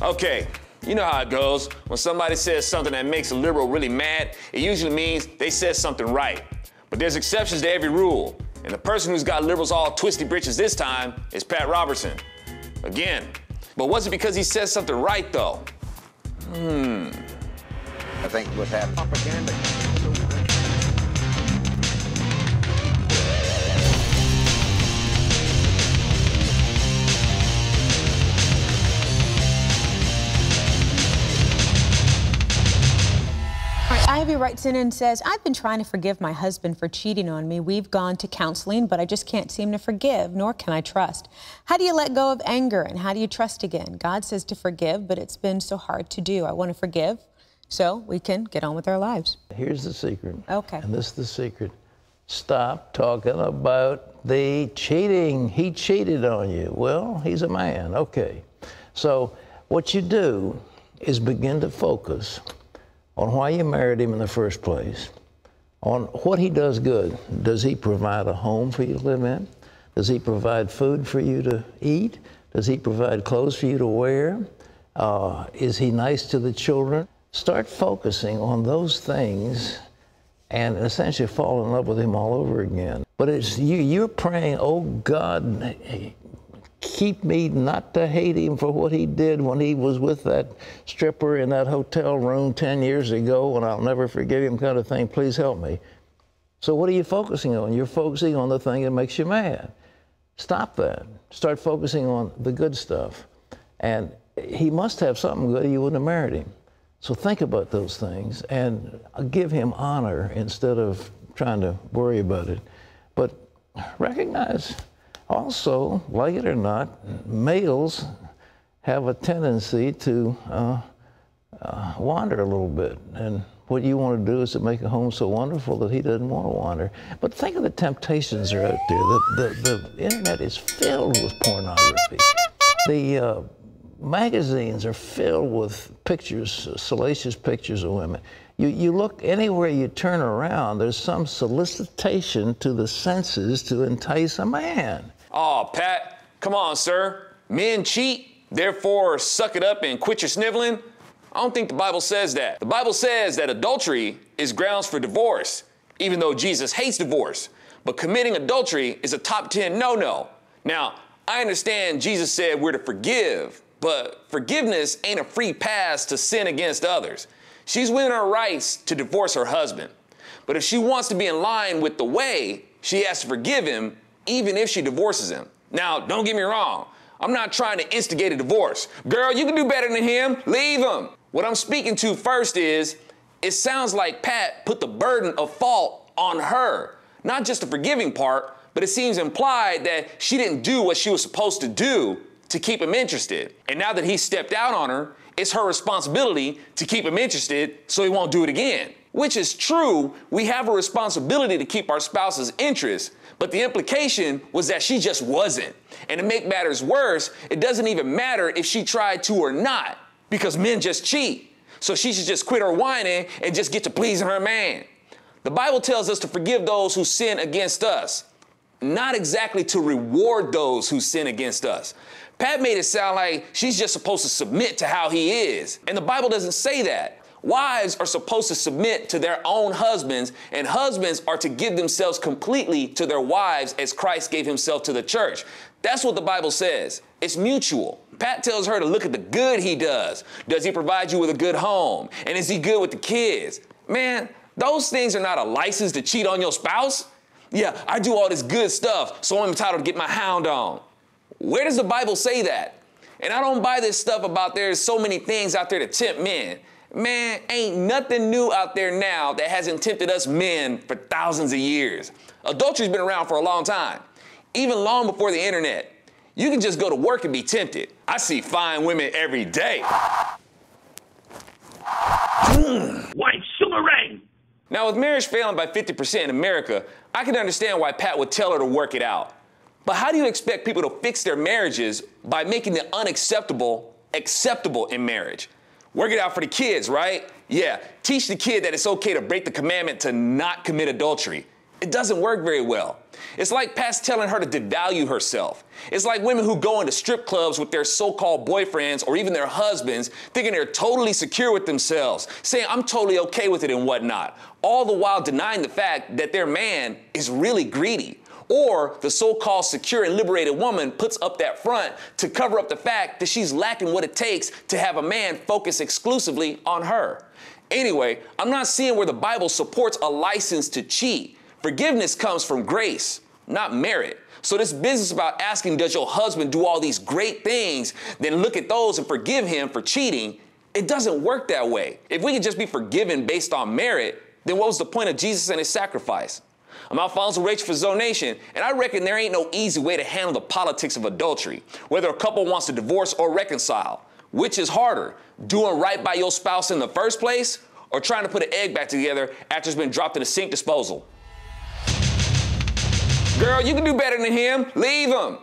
Okay, you know how it goes. When somebody says something that makes a liberal really mad, it usually means they said something right. But there's exceptions to every rule. And the person who's got liberals all twisty britches this time is Pat Robertson. Again. But was it because he said something right, though? I think what happened. Propaganda. Ivy writes in and says, I've been trying to forgive my husband for cheating on me. We've gone to counseling, but I just can't seem to forgive, nor can I trust. How do you let go of anger, and how do you trust again? God says to forgive, but it's been so hard to do. I want to forgive so we can get on with our lives. Here's the secret. Okay. And this is the secret. Stop talking about the cheating. He cheated on you. Well, he's a man. Okay. So what you do is begin to focus on why you married him in the first place, on what he does good. Does he provide a home for you to live in? Does he provide food for you to eat? Does he provide clothes for you to wear? Is he nice to the children? Start focusing on those things and essentially fall in love with him all over again. But it's you're praying, oh God, keep me not to hate him for what he did when he was with that stripper in that hotel room 10 years ago, and I'll never forgive him kind of thing. Please help me. So what are you focusing on? You're focusing on the thing that makes you mad. Stop that. Start focusing on the good stuff. And he must have something good or you wouldn't have married him. So think about those things and give him honor instead of trying to worry about it. But recognize also, like it or not, males have a tendency to wander a little bit. And what you want to do is to make a home so wonderful that he doesn't want to wander. But think of the temptations that are out there. The internet is filled with pornography. The magazines are filled with pictures, salacious pictures of women. You look anywhere you turn around, there's some solicitation to the senses to entice a man. Oh, Pat, come on, sir. Men cheat, therefore suck it up and quit your sniveling? I don't think the Bible says that. The Bible says that adultery is grounds for divorce, even though Jesus hates divorce. But committing adultery is a top 10 no-no. Now, I understand Jesus said we're to forgive, but forgiveness ain't a free pass to sin against others. She's within her rights to divorce her husband. But if she wants to be in line with the way, she has to forgive him even if she divorces him. Now, don't get me wrong. I'm not trying to instigate a divorce. Girl, you can do better than him. Leave him. What I'm speaking to first is, it sounds like Pat put the burden of fault on her. Not just the forgiving part, but it seems implied that she didn't do what she was supposed to do to keep him interested. And now that he stepped out on her, it's her responsibility to keep him interested so he won't do it again. Which is true, we have a responsibility to keep our spouse's interest, but the implication was that she just wasn't. And to make matters worse, it doesn't even matter if she tried to or not, because men just cheat. So she should just quit her whining and just get to pleasing her man. The Bible tells us to forgive those who sin against us, not exactly to reward those who sin against us. Pat made it sound like she's just supposed to submit to how he is. And the Bible doesn't say that. Wives are supposed to submit to their own husbands, and husbands are to give themselves completely to their wives as Christ gave himself to the church. That's what the Bible says. It's mutual. Pat tells her to look at the good he does. Does he provide you with a good home? And is he good with the kids? Man, those things are not a license to cheat on your spouse. Yeah, I do all this good stuff, so I'm entitled to get my hound on. Where does the Bible say that? And I don't buy this stuff about there's so many things out there to tempt men. Man, ain't nothing new out there now that hasn't tempted us men for thousands of years. Adultery's been around for a long time, even long before the internet. You can just go to work and be tempted. I see fine women every day. White sugar ray. Now, with marriage failing by 50% in America, I can understand why Pat would tell her to work it out. But how do you expect people to fix their marriages by making the unacceptable acceptable in marriage? Work it out for the kids, right? Yeah, teach the kid that it's okay to break the commandment to not commit adultery. It doesn't work very well. It's like past telling her to devalue herself. It's like women who go into strip clubs with their so-called boyfriends or even their husbands, thinking they're totally secure with themselves, saying, I'm totally okay with it and whatnot, all the while denying the fact that their man is really greedy. Or the so-called secure and liberated woman puts up that front to cover up the fact that she's lacking what it takes to have a man focus exclusively on her. Anyway, I'm not seeing where the Bible supports a license to cheat. Forgiveness comes from grace, not merit. So this business about asking, does your husband do all these great things, then look at those and forgive him for cheating, it doesn't work that way. If we could just be forgiven based on merit, then what was the point of Jesus and his sacrifice? I'm AlfonZo Rachel for ZoNation, and I reckon there ain't no easy way to handle the politics of adultery, whether a couple wants to divorce or reconcile. Which is harder, doing right by your spouse in the first place, or trying to put an egg back together after it's been dropped in a sink disposal? Girl, you can do better than him. Leave him.